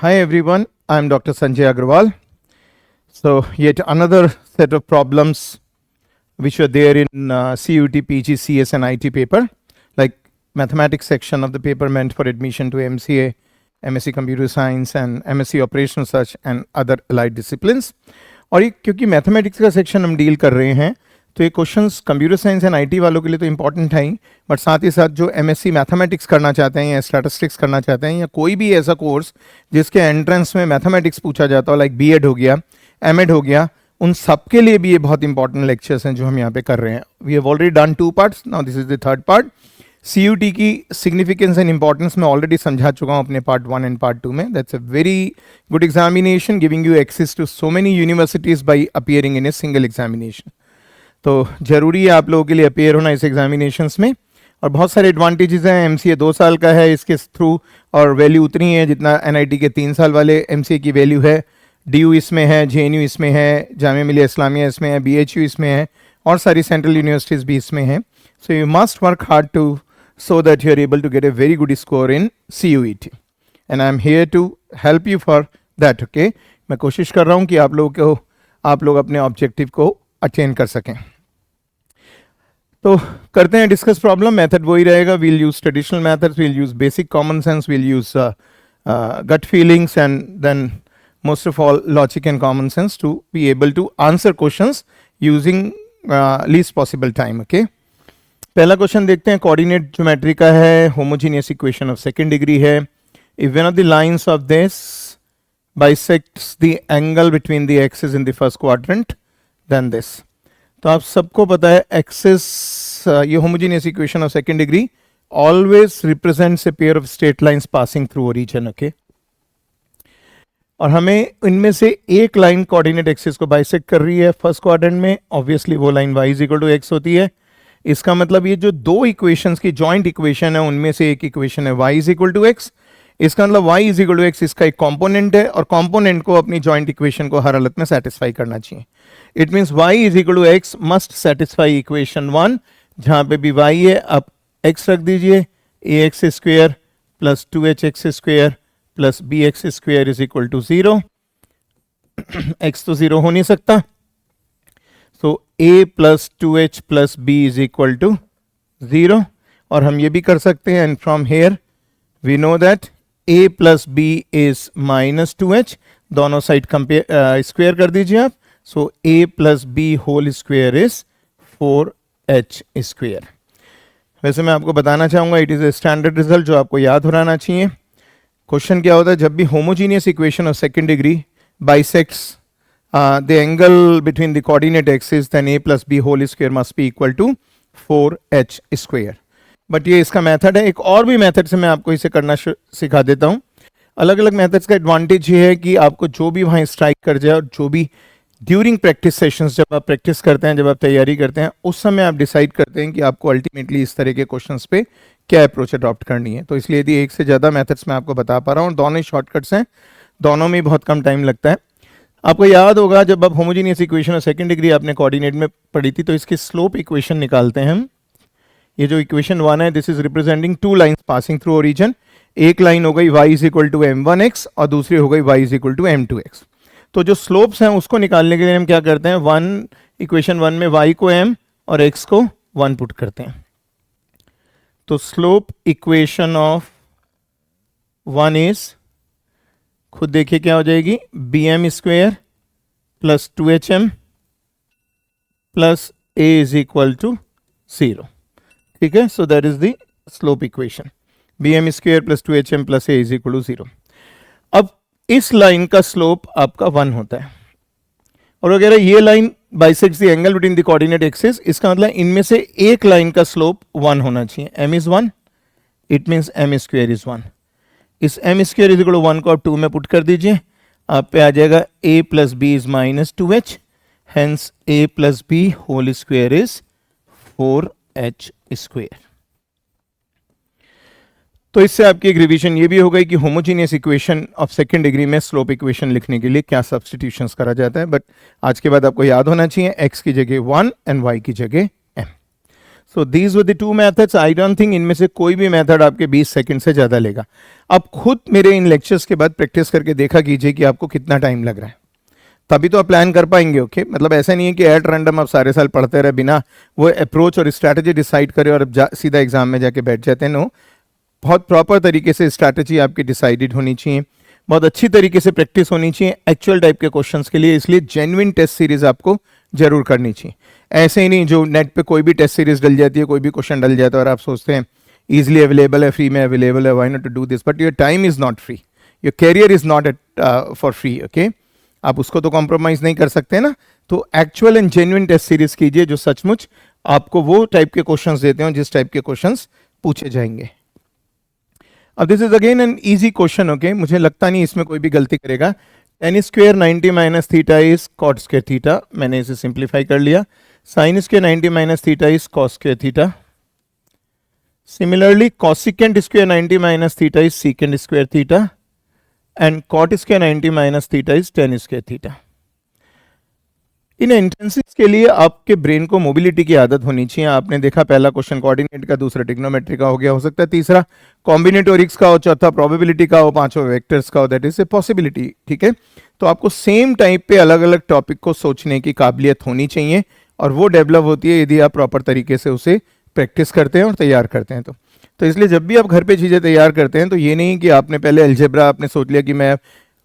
Hi everyone, I am Dr. Sanjay Agrawal. So yet another set of problems which were there in CUT, PG, CS and IT paper, like mathematics section of the paper meant for admission to MCA, MSc Computer Science and MSc Operational Research and other allied disciplines. और ये क्योंकि mathematics का section हम deal कर रहे हैं तो ये questions computer science and IT वालों के लिए तो इंपॉर्टेंट है ही, बट साथ ही साथ जो एमएससी मैथमेटिक्स करना चाहते हैं या स्टैटिस्टिक्स करना चाहते हैं या कोई भी ऐसा कोर्स जिसके एंट्रेंस में मैथमेटिक्स पूछा जाता हो, लाइक बीएड हो गया, एमएड हो गया, उन सब के लिए भी ये बहुत इंपॉर्टेंट लेक्चर्स हैं जो हम यहाँ पे कर रहे हैं. We have already done 2 parts, now this is the third part. CUT की सिग्निफिकेंस एंड इंपॉर्टेंस मैं ऑलरेडी समझा चुका हूँ अपने पार्ट 1 एंड पार्ट 2 में. That's a very good examination giving you access to so many universities by appearing in a single examination. तो जरूरी है आप लोगों के लिए अपेयर होना इस एग्जामिनेशंस में. और बहुत सारे एडवांटेजेस हैं. एमसीए 2 साल का है इसके थ्रू और वैल्यू उतनी है जितना एनआईटी के 3 साल वाले एमसीए की वैल्यू है. डीयू इसमें है, जेएनयू इसमें है, जामिया मिलिया इस्लामिया इसमें है, बीएचयू इसमें है और सारी सेंट्रल यूनिवर्सिटीज़ भी इसमें हैं. So you must work hard to so that you are able to get a very good score in CUET and I am here to help you for that. Okay, मैं कोशिश कर रहा हूँ कि आप लोग अपने ऑब्जेक्टिव को अटेन कर सकें. तो करते हैं डिस्कस प्रॉब्लम. मेथड वही रहेगा. We'll use traditional methods, we'll use basic common sense, we'll use gut feelings and then most of all logic and common sense to be able to answer questions using least possible time. Okay, पहला question देखते हैं. Coordinate geometry का है, homogeneous equation of second degree है. If one of the lines of this bisects the angle between the axis in the first quadrant then this. तो आप सबको पता है एक्सिस, ये homogeneous equation of second degree always represents a pair of straight lines passing through origin. Okay, और हमें इनमें से एक लाइन कोऑर्डिनेट एक्सिस को बाइसेक्ट कर रही है फर्स्ट क्वाड्रेंट में. ऑब्वियसली वो line y equal to x होती है. इसका मतलब ये जो दो इक्वेशंस की जॉइंट इक्वेशन है उनमें से एक इक्वेशन है y is equal to x. इसका मतलब y is equal to x इसका एक कंपोनेंट है और कंपोनेंट को अपनी जॉइंट इक्वेशन को हर हालत में सेटिस्फाई करना चाहिए. It means y is equal to x must satisfy equation 1 जहां पे भी y है. अब x रख दीजिए, ax square plus 2hx square plus bx square is equal to 0. x तो 0 हो नहीं सकता. So a plus 2h plus b is equal to 0. और हम ये भी कर सकते हैं and from here we know that a plus b is minus 2h. दोनों साइड कंपेयर स्क्वायर कर दीजिए आप. So a plus b whole square is 4h square. वैसे मैं आपको बताना चाहूँगा it is a standard result जो आपको याद होना चाहिए. क्वेश्चन क्या होता है जब भी homogeneous equation of second degree bisects the angle between the coordinate axis, then a plus b whole square must be equal to 4h square. But ये इसका मेथड है. एक और भी मेथड से मैं आपको इसे करना सिखा देता हूँ. अलग अलग मेथड्स का एडवांटेज ये है कि आपको जो भी वहाँ स्ट्राइक कर जाए और जो भी ड्यूरिंग प्रैक्टिस सेशंस जब आप प्रैक्टिस करते हैं, जब आप तैयारी करते हैं, उस समय आप डिसाइड करते हैं कि आपको अल्टीमेटली इस तरह के क्वेश्चंस पे क्या अप्रोच अडॉप्ट करनी है. तो इसलिए यदि एक से ज़्यादा मेथड्स मैं आपको बता पा रहा हूँ, दोनों ही शॉर्टकट्स हैं, दोनों में बहुत कम टाइम लगता है. आपको याद होगा जब आप होमोजीनियस इक्वेशन और सेकंड डिग्री आपने कोऑर्डिनेट में पढ़ी थी तो इसकी स्लोप इक्वेशन निकालते हैं हम. ये जो इक्वेशन 1 है this is representing 2 lines passing through origin. एक लाइन हो गई y is equal to m1x और दूसरी हो गई y is equal to m2x. तो जो स्लोप्स हैं उसको निकालने के लिए हम क्या करते हैं, इक्वेशन 1 में y को m और x को 1 पुट करते हैं. तो स्लोप इक्वेशन ऑफ 1 इज, खुद देखिए क्या हो जाएगी, bm square plus 2hm plus a is equal to 0. ठीक है, so that is the slope equation. bm square plus 2hm plus a is equal to 0. अब इस लाइन का स्लोप आपका 1 होता है और अगर ये line bisects the angle between the coordinate axis, इसका मतलब इनमें से एक लाइन का स्लोप 1 होना चाहिए. m is 1, it means m square is 1. इस m square is equal to 1 को आप 2 में पुट कर दीजिए, आप पे आ जाएगा a plus B is minus 2h, hence a plus B whole square is 4h square. तो इससे आपकी एक रिवीजन ये भी हो गई कि homogeneous equation of second degree में स्लोप इक्वेशन लिखने के लिए क्या सब्स्टिट्यूशंस करा जाता है. बट आज के बाद आपको याद होना चाहिए x की जगह 1 एंड y की जगह m. So these were the two methods. I don't think इनमें से कोई भी मेथड आपके 20 सेकंड से ज़्यादा लेगा. आप खुद मेरे इन लेक्चर्स के बाद प्रैक्टिस करके देखा कीजिए कि आपको कितना टाइम लग रहा है, तभी तो आप प्लान कर पाएंगे. ओके मतलब ऐसा नहीं है कि एट रैंडम आप सारे साल पढ़ते रहे बिना वो अप्रोच और स्ट्रैटेजी डिसाइड करें और सीधा एग्जाम में जाके बैठ जाते हैं. नो, बहुत प्रॉपर तरीके से स्ट्रैटेजी आपकी डिसाइडेड होनी चाहिए, बहुत अच्छी तरीके से प्रैक्टिस होनी चाहिए एक्चुअल टाइप के क्वेश्चंस के लिए. इसलिए जेन्युइन टेस्ट सीरीज आपको जरूर करनी चाहिए. ऐसे ही नहीं जो नेट पे कोई भी टेस्ट सीरीज डल जाती है, कोई भी क्वेश्चन डल जाता है और आप सोचते हैं ईजिली अवेलेबल है, फ्री में अवेलेबल है, why not to do this. But your time is not free, your career is not for free. Okay, आप उसको तो कॉम्प्रोमाइज नहीं कर सकते ना. तो actual and genuine test series कीजिए जो सचमुच आपको वो टाइप के क्वेश्चंस देते हो जिस टाइप के क्वेश्चंस पूछे जाएंगे. अब this is again an easy question. Okay, मुझे लगता नहीं इसमें कोई भी गलती करेगा. tan square 90 minus theta is cot square theta. मैंने इसे सिंप्लीफाई कर लिया. Sine square 90 minus theta is cos square theta. Similarly cosecant square 90 minus theta is secant square theta and cot square 90 minus theta is tan square theta. इन intensives के लिए आपके brain को mobility की आदत होनी चाहिए. आपने देखा पहला क्वेश्चन कोऑर्डिनेट का, दूसरा ट्रिग्नोमेट्री का हो गया, हो सकता है तीसरा कॉम्बिनेटोरिक्स का हो, चौथा प्रोबेबिलिटी का हो, पांचवा वेक्टर्स का हो. That is a possibility. ठीक है, तो आपको सेम टाइप पे अलग अलग टॉपिक को सोचने की काबिलियत होनी चाहिए और वो डेवलप होती है यदि आप प्रॉपर तरीके से उसे प्रैक्टिस करते हैं और तैयार करते हैं. तो इसलिए जब भी आप घर पे चीज़ें तैयार करते हैं तो ये नहीं कि आपने पहले अलजेब्रा आपने सोच लिया कि मैं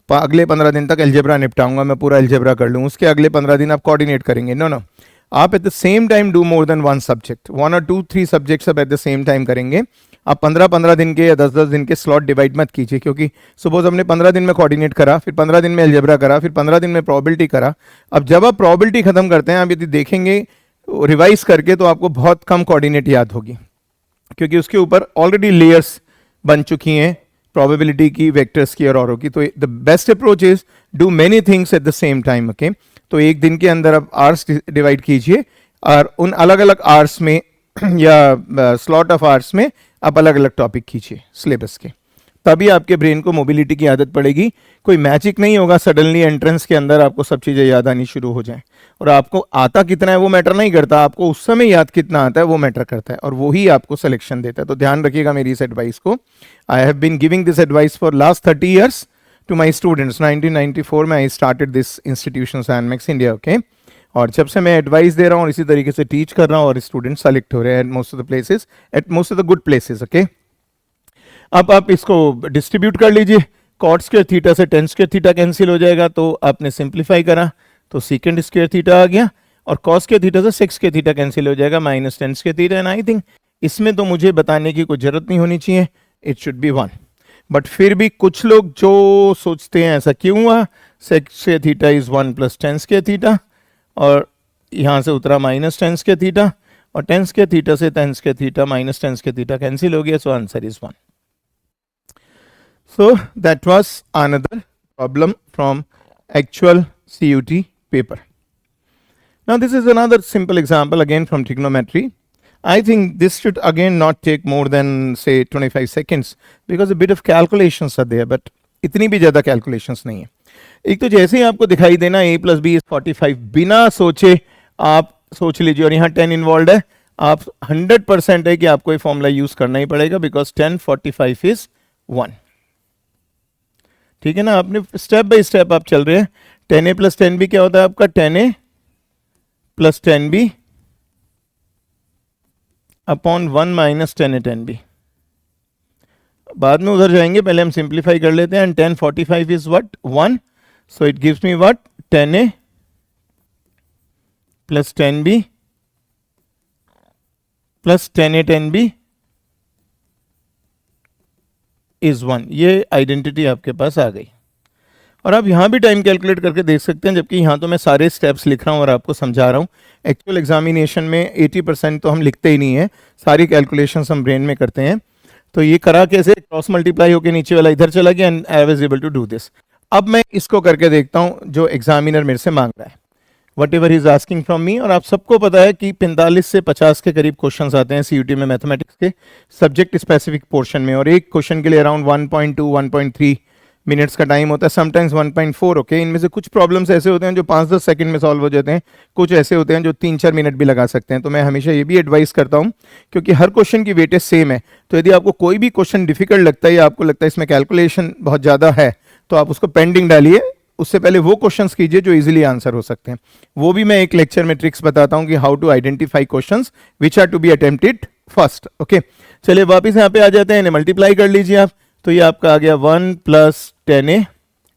अगले 15 दिन तक अलजेब्रा निपटाऊंगा, मैं पूरा अलजेब्रा कर लूँ, उसके अगले 15 दिन आप कोऑर्डिनेट करेंगे. नो नो, आप at the same time do more than one subject, 1 और 2 3 सब्जेक्ट्स आप एट द सेम टाइम करेंगे. आप 15-15 दिन के या 10-10 दिन के स्लॉट डिवाइड मत कीजिए, क्योंकि सपोज हमने 15 दिन में कोऑर्डिनेट करा, फिर 15 दिन में अलजेब्रा करा, फिर 15 दिन में प्रोबेबिलिटी करा. अब जब आप प्रोबेबिलिटी खत्म करते हैं, आप यदि देखेंगे रिवाइज करके तो आपको बहुत कम कोऑर्डिनेट याद होगी, क्योंकि उसके ऊपर ऑलरेडी लेयर्स बन चुकी हैं प्रोबेबिलिटी की, वेक्टर्स की और औरों की. तो the best approach is do many things at the same time. Okay, तो एक दिन के अंदर आप आवर्स डिवाइड कीजिए और उन अलग अलग आवर्स में या स्लॉट ऑफ आवर्स में आप अलग अलग टॉपिक कीजिए सिलेबस के, तभी आपके ब्रेन को मोबिलिटी की आदत पड़ेगी. कोई मैजिक नहीं होगा सडनली एंट्रेंस के अंदर आपको सब चीज़ें याद आनी शुरू हो जाएं. और आपको आता कितना है वो मैटर नहीं करता, आपको उस समय याद कितना आता है वो मैटर करता है, और वही आपको सिलेक्शन देता है. तो ध्यान रखिएगा मेरी इस एडवाइस को. I have been giving this advice for last 30 years to my students. 1994 में I started this institution Sanmax India. Okay, और जब से मैं एडवाइस दे रहा हूँ और इसी तरीके से टीच कर रहा हूँ और स्टूडेंट सेलेक्ट हो रहे हैं at most of the places, at most of the good places. Okay, अब आप इसको डिस्ट्रीब्यूट कर लीजिए. कॉट स्क्वायर थीटा से टेन स्क्वायर थीटा कैंसिल हो जाएगा, तो आपने सिंप्लीफाई करा तो सीकेंड स्क्वायर थीटा आ गया, और कॉस स्क्वायर थीटा से सेक्स स्क्वायर थीटा कैंसिल हो जाएगा minus ten square theta. And I think इसमें तो मुझे बताने की कोई जरूरत नहीं होनी चाहिए, इट शुड बी 1. बट फिर भी कुछ लोग जो सोचते हैं ऐसा क्यों हुआ, sex square theta is 1 plus ten square theta, और यहाँ से उतरा माइनस टेन स्क्वायर थीटा, और टेन स्क्वायर थीटा से ten square theta minus ten square theta cancel हो गया. So answer is 1. So that was another problem from actual CUT paper. Now this is another simple example again from trigonometry. I think this should again not take more than say 25 seconds because a bit of calculations are there, but इतनी भी ज़्यादा calculations नहीं है. एक तो जैसे ही आपको दिखाई देना a plus b is 45, बिना सोचे आप सोच लीजिए, और यहाँ 10 इन्वॉल्व है, आप 100% है कि आपको ये फॉर्मूला यूज करना ही पड़ेगा बिकॉज 10 45 इज 1. ठीक है ना, आपने स्टेप बाय स्टेप आप चल रहे हैं. 10a प्लस 10b क्या होता है आपका, 10a plus 10b upon 1 minus 10a 10b. बाद में उधर जाएंगे, पहले हम सिंप्लीफाई कर लेते हैं. And 10 45 is what, 1, so it gives me what, 10a plus 10b plus 10a 10b is 1. ये आइडेंटिटी आपके पास आ गई. और आप यहाँ भी टाइम कैलकुलेट करके देख सकते हैं, जबकि यहाँ तो मैं सारे स्टेप्स लिख रहा हूँ और आपको समझा रहा हूँ. एक्चुअल एग्जामिनेशन में 80% तो हम लिखते ही नहीं है, सारी कैलकुलेशंस हम ब्रेन में करते हैं. तो ये करा कैसे, क्रॉस मल्टीप्लाई होकर नीचे वाला इधर चला गया and I was able to do this. अब मैं इसको करके देखता हूँ जो एग्जामिनर मेरे से मांग रहा है, what ever is asking from me. और आप सबको पता है कि 45 से 50 के करीब क्वेश्चंस आते हैं सीयूटी में मैथमेटिक्स के सब्जेक्ट स्पेसिफिक पोर्शन में, और एक क्वेश्चन के लिए अराउंड 1.2 1.3 मिनट्स का टाइम होता है, समटाइम्स 1.4। ओके, इनमें से कुछ प्रॉब्लम्स ऐसे होते हैं जो 5-10 सेकंड में सॉल्व हो जाते हैं, कुछ ऐसे होते हैं जो 3-4 मिनट भी लगा सकते हैं। तो मैं हमेशा ये भी एडवाइस करता हूँ, क्योंकि हर क्वेश्चन की वेटेज सेम है, तो यदि आपको कोई भी क्वेश्चन डिफिकल्ट लगता है या आपको लगता है इसमें कैलकुलेशन बहुत ज़्यादा है, तो आप उसको पेंडिंग डालिए, उससे पहले वो क्वेश्चंस कीजिए जो इजीली आंसर हो सकते हैं। वो भी मैं एक लेक्चर में ट्रिक्स बताता हूँ कि how to identify questions which are to be attempted first. Okay, चलिए वापस यहाँ पे आ जाते हैं, इन्हें मल्टीप्लाई कर लीजिए आप। तो ये आपका आ गया 1 + 10a,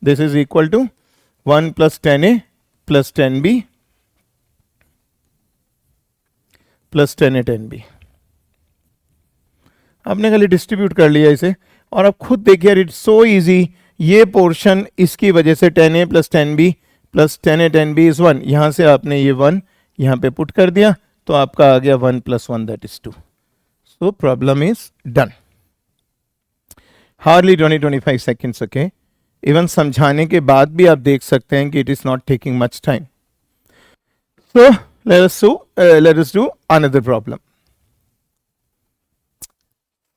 this is equal to 1 + 10a + 10b + 10a 10b। आपने खाली डिस्ट्रीब्यूट कर लिया इसे, और आप खुद देखिए, इट्स सो इजी। ये पोर्शन इसकी वजह से 10a + 10b + 10a 10b is 1, यहां से आपने ये 1 यहां पे पुट कर दिया, तो आपका आ गया 1 + 1 that is 2। So problem is done. Hardly 20-25 seconds. Okay, even समझाने के बाद भी आप देख सकते हैं कि it is not taking much time. So let us do another problem.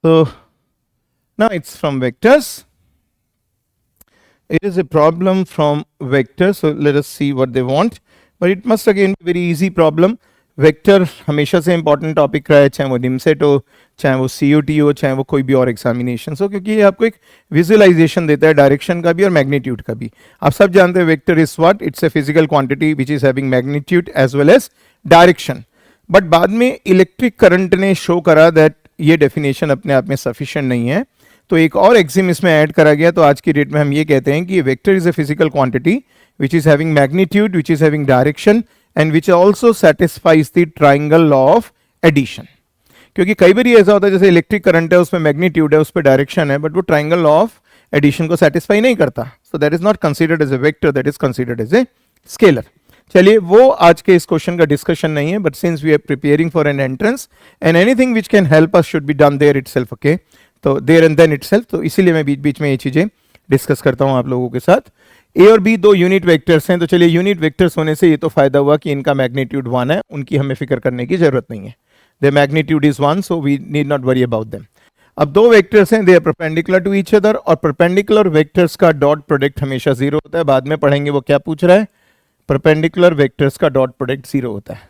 So now it's from vectors. It is a problem from vectors. So let us see what they want. But it must again be very easy problem. Vector हमेशा से important topic रहा है, चाहे वो निमसेट हो, चाहे वो CUT हो, चाहे वो कोई भी और एग्जामिनेशन हो, क्योंकि ये आपको एक विजुअलाइजेशन देता है डायरेक्शन का भी और मैग्नीट्यूड का भी। आप सब जानते हैं vector is what, it's a physical quantity which is having magnitude as well as direction. But बाद में इलेक्ट्रिक करंट ने शो करा दैट ये डेफिनेशन अपने आप में सफिशिएंट नहीं है, तो एक और एक्सिम इसमें ऐड करा गया। तो आज की डेट में हम ये कहते हैं कि vector is a physical quantity which is having magnitude, which is having direction and which also satisfies the triangle law of addition. क्योंकि कई बार ऐसा होता है जैसे इलेक्ट्रिक करंट है, उसमें मैग्नीट्यूड है, उस पर डायरेक्शन है, बट वो ट्राइंगल लॉ ऑफ एडिशन को सेटिस्फाई नहीं करता। So that is not considered as a vector, that is considered as a scalar. चलिए, वो आज के इस क्वेश्चन का डिस्कशन नहीं है, but since we are preparing for an entrance and anything which can help us should be done there itself. Okay, तो there and then itself, तो इसीलिए मैं बीच बीच में ये चीजें डिस्कस करता हूं आप लोगों के साथ। ए और बी दो यूनिट वेक्टर्स हैं, तो चलिए यूनिट वेक्टर्स होने से ये तो फायदा हुआ कि इनका मैग्नीट्यूड 1 है, उनकी हमें फिक्र करने की जरूरत नहीं है। The magnitude is 1, so we need not worry about them. अब दो वेक्टर्स हैं, they are perpendicular to each other, और परपेंडिकुलर वेक्टर्स का डॉट प्रोडक्ट हमेशा 0 होता है। बाद में पढ़ेंगे वो क्या पूछ रहा है, परपेंडिकुलर वेक्टर्स का डॉट प्रोडक्ट 0 होता है।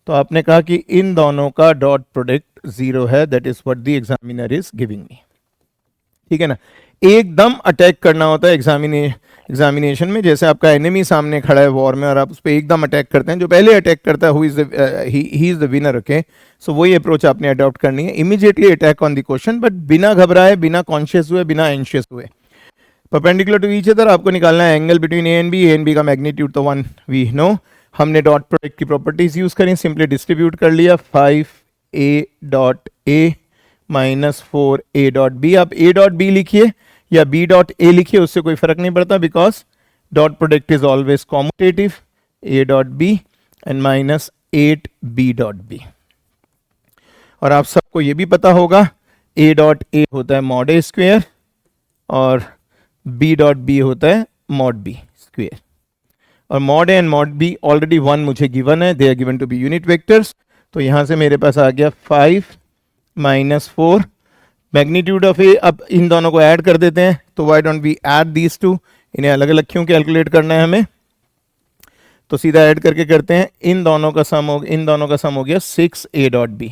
तो आपने कहा कि इन दोनों का डॉट प्रोडक्ट 0 है, that is what the examiner is giving me. ठीक है ना, एकदम अटैक करना होता है एग्जामिनेशन में, जैसे आपका एनिमी सामने खड़ा है वॉर में और आप उस पर एकदम अटैक करते हैं, जो पहले अटैक करता है he is the winner. Okay, so वही अप्रोच आपने अडॉप्ट करनी है, immediately attack on the question, but बिना घबराए, बिना कॉन्शियस हुए, बिना एंशियस हुए। परपेंडिकुलर टू ईच अदर आपको निकालना है angle between a and b का मैग्नीट्यूड तो 1 वी नो। हमने डॉट प्रोडक्ट की प्रॉपर्टीज यूज करी, सिंपली डिस्ट्रीब्यूट कर लिया, 5a.a माइनस 4a.b। आप a.b लिखिए या b.a लिखिए, उससे कोई फर्क नहीं पड़ता, because dot product is always commutative, a.b and minus 8b.b। और आप सबको ये भी पता होगा a.a होता है मॉड a स्क्वेयर और b.b होता है मॉड b स्क्वेयर। और mod a and mod b already 1 मुझे गिवन है, they are given to be unit vectors. तो यहां से मेरे पास आ गया 5 माइनस 4 मैग्नीट्यूड ऑफ ए। अब इन दोनों को ऐड कर देते हैं, तो why don't we add these two, इन्हें अलग अलग क्यों कैलकुलेट करना है हमें, तो सीधा ऐड करके करते हैं। इन दोनों का सम हो गया 6a.b।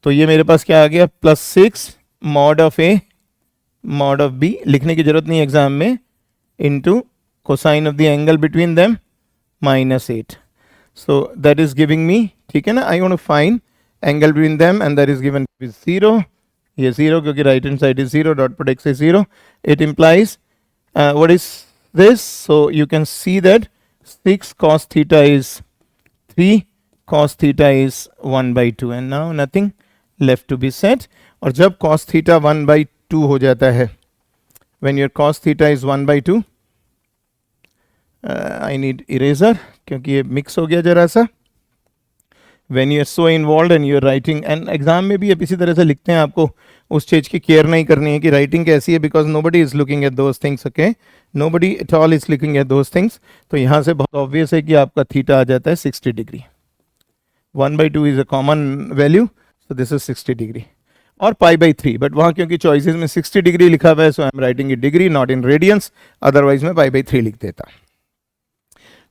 तो ये मेरे पास क्या आ गया, +6 mod of a mod of b, लिखने की जरूरत नहीं एग्जाम में, into cosine of the angle between them -8। So that is giving me, ठीक है ना, I want to find angle between them and that is given with 0। ये 0 क्योंकि right hand side is 0, dot product से 0। It implies what is this, so you can see that 6 cos theta is 3, cos theta is 1/2 and now nothing left to be said। और जब cos theta 1/2 हो जाता है, when your cos theta is 1/2, I need eraser क्योंकि ये mix हो गया जरा सा। When you are so involved and you are writing, and exam में भी अब इसी तरह से लिखते हैं, आपको उस चीज की केयर नहीं करनी है कि राइटिंग कैसी है, because nobody is looking at those things, okay? Nobody at all is looking at those things। तो यहाँ से बहुत ऑब्वियस है कि आपका थीटा आ जाता है 60 degree. 1/2 is a common value, so this is 60 degree. और पाई बाई 3, बट वहाँ क्योंकि चॉइसेस में 60 डिग्री लिखा हुआ है, so I am writing it degree not in radians, otherwise मैं पाई बाई 3 लिख देता।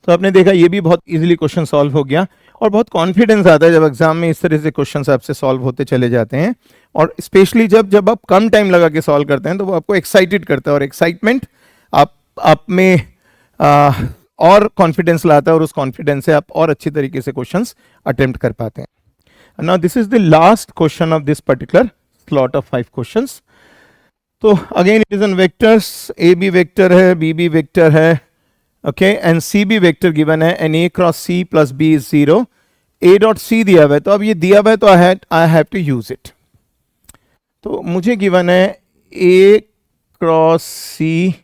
तो आपने देखा ये भी बहुत इजीली क्वेश्चन सॉल्व हो गया, और बहुत कॉन्फिडेंस आता है जब एग्जाम में इस तरह से क्वेश्चंस आपसे सॉल्व होते चले जाते हैं, और स्पेशली जब आप कम टाइम लगा के सॉल्व करते हैं तो वो आपको एक्साइटेड करता है, और एक्साइटमेंट आप में और कॉन्फिडेंस लाता है, और उस कॉन्फिडेंस से आप और अच्छी तरीके से क्वेश्चंस अटेम्प्ट कर पाते हैं। Now this is the last question of this particular slot of 5 questions. तो again it is on vectors, A B vector है, बी बी वेक्टर है, okay, and C B vector given है, and A cross C plus B is 0, A dot C दिया हुआ है, तो अब ये दिया हुआ है तो I have to use it. तो मुझे गिवन है A cross C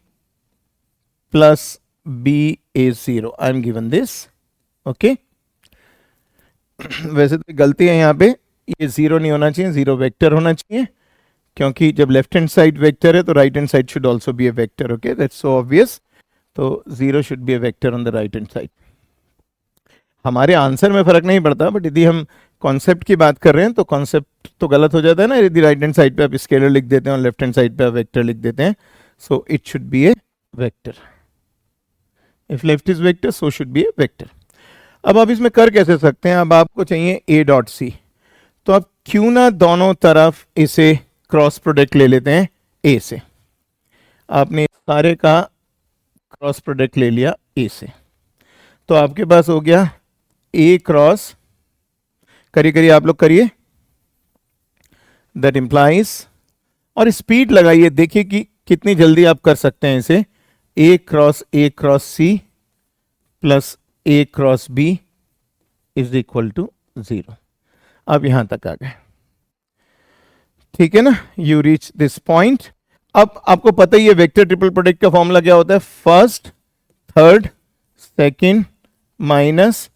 plus B is 0, I am given this, okay. वैसे तो गलती है यहाँ पे, ये 0 नहीं होना चाहिए, 0 वेक्टर होना चाहिए, क्योंकि जब लेफ्ट हैंड साइड वेक्टर है तो right hand side should also be A vector, okay, that's so obvious. तो 0 should be A vector on the right hand side. हमारे आंसर में फर्क नहीं पड़ता, बट यदि हम कॉन्सेप्ट की बात कर रहे हैं तो कॉन्सेप्ट तो गलत हो जाता है ना, यदि राइट हैंड साइड पे आप स्केलर लिख देते हैं और लेफ्ट हैंड साइड पे आप वेक्टर लिख देते हैं, so it should be A vector. If left is vector so should be A vector. अब आप इसमें कर कैसे सकते हैं, अब आपको चाहिए ए डॉट सी, तो आप क्यों ना दोनों तरफ इसे क्रॉस प्रोडक्ट ले लेते हैं ए से। आपने सारे का क्रॉस प्रोडक्ट ले लिया ए से, तो आपके पास हो गया ए क्रॉस, करिए आप लोग करिए, दैट इंप्लाइज, और स्पीड लगाइए, देखिए कि कितनी जल्दी आप कर सकते हैं इसे, A cross C plus A cross B is equal to 0। अब यहां तक आ गए, ठीक है ना, यू रीच दिस पॉइंट। अब आपको पता ही है वेक्टर ट्रिपल प्रोडक्ट का फॉर्मूला क्या होता है, first third second minus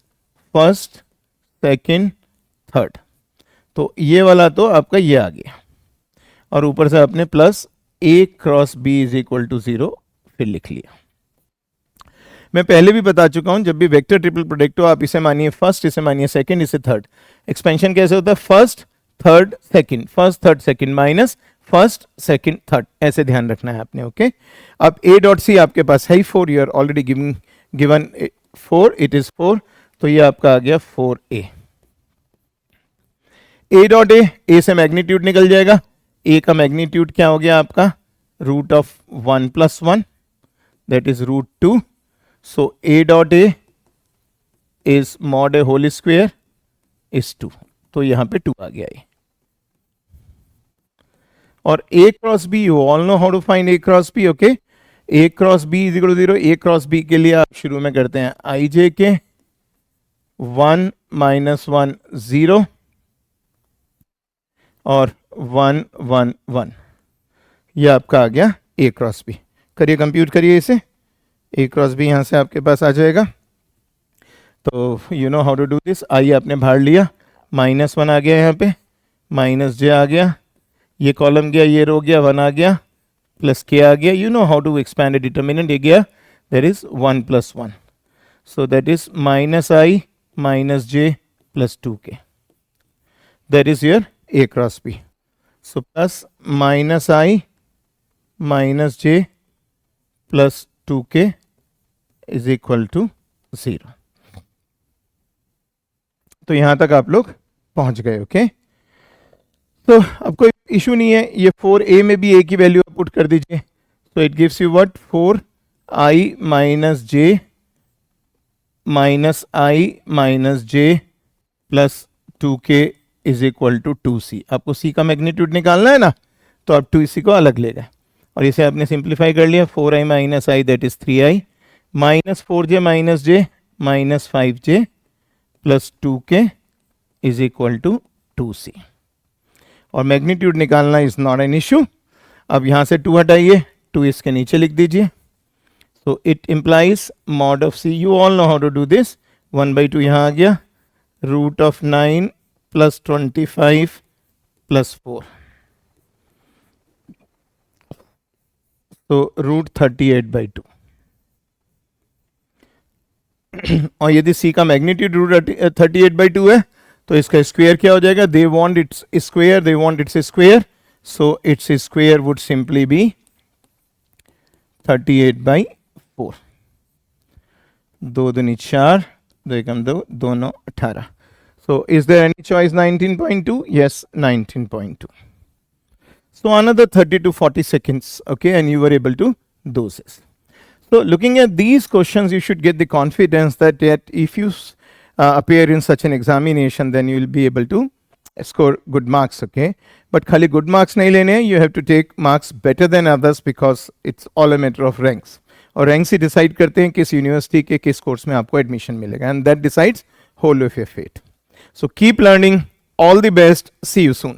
first second third. तो ये वाला तो आपका ये आ गया, और ऊपर से आपने plus A cross B is equal to 0 फिर लिख लिया। मैं पहले भी बता चुका हूं, जब भी वेक्टर ट्रिपल प्रोडक्ट हो आप इसे मानिए फर्स्ट, इसे मानिए सेकंड, इसे थर्ड। एक्सपेंशन कैसे होता है, first third second, first third second minus first second third, ऐसे ध्यान रखना है आपने, ओके। अब ए डॉट सी आपके पास है 4, you are already given 4, it is 4, तो ये आपका आ गया 4a। ए डॉट ए से मैग्नीट्यूड निकल जाएगा, ए का मैग्नीट्यूड क्या हो गया आपका, root of 1 plus 1, that is root 2, so A dot A is mod A whole square is 2, तो यहां पे 2 आ गया ये। और A cross B, you all know how to find A cross B, okay. A cross B is equal to 0, A cross B के लिए आप शुरू में करते हैं आई जे के 1 माइनस 1 0 और 1 1 1, ये आपका आ गया ए क्रॉस बी। करिए कंप्यूट करिए इसे, ए क्रॉस बी यहां से आपके पास आ जाएगा, तो you know how to do this. आई आपने भाड़ लिया, माइनस 1 आ गया यहाँ पे, माइनस जे आ गया, ये कॉलम गया, ये रो गया, 1 आ गया, प्लस के आ गया, you know how to expand a determinant, ये गया, that is 1 plus 1, so that is minus i minus j plus 2k, that is your a cross b. So plus minus i minus j plus 2k is equal to 0। तो यहां तक आप लोग पहुंच गए, okay. तो अब कोई इशू नहीं है, ये 4a में भी a की वैल्यू पुट कर दीजिए, तो it gives you what, 4i minus j minus i minus j plus 2k is equal to 2c। आपको c का मैग्नीट्यूड निकालना है ना, तो आप 2c को अलग ले गए, और इसे आपने सिंप्लीफाई कर लिया, 4i minus i that is 3i minus 4j minus j minus 5j plus 2k is equal to 2c। और मैग्नीट्यूड निकालना इज नॉट एन इश्यू। अब यहां से 2 हटाइए, 2 इसके नीचे लिख दीजिए, so it implies mod of c, you all know how to do this, 1/2 यहां आ गया, रूट ऑफ 9 प्लस 25 प्लस 4, तो रूट 38/2। और यदि c का मैग्नीट्यूड रूट 38/2 है तो इसका स्क्वायर क्या हो जाएगा? They want its square, so its square would simply be 38/4. 2 दूनी 4, 2 एकम 2, 2 9 18. So is there any choice 19.2? Yes, 19.2. So another 30 to 40 seconds, okay, and you were able to do this. So looking at these questions, you should get the confidence that if you appear in such an examination, then you will be able to score good marks, okay. But khali good marks nahi lene, you have to take marks better than others because it's all a matter of ranks. और ranks ही decide करते हैं किस university के किस course में आपको admission मिलेगा, and that decides whole of your fate. So keep learning. All the best. See you soon.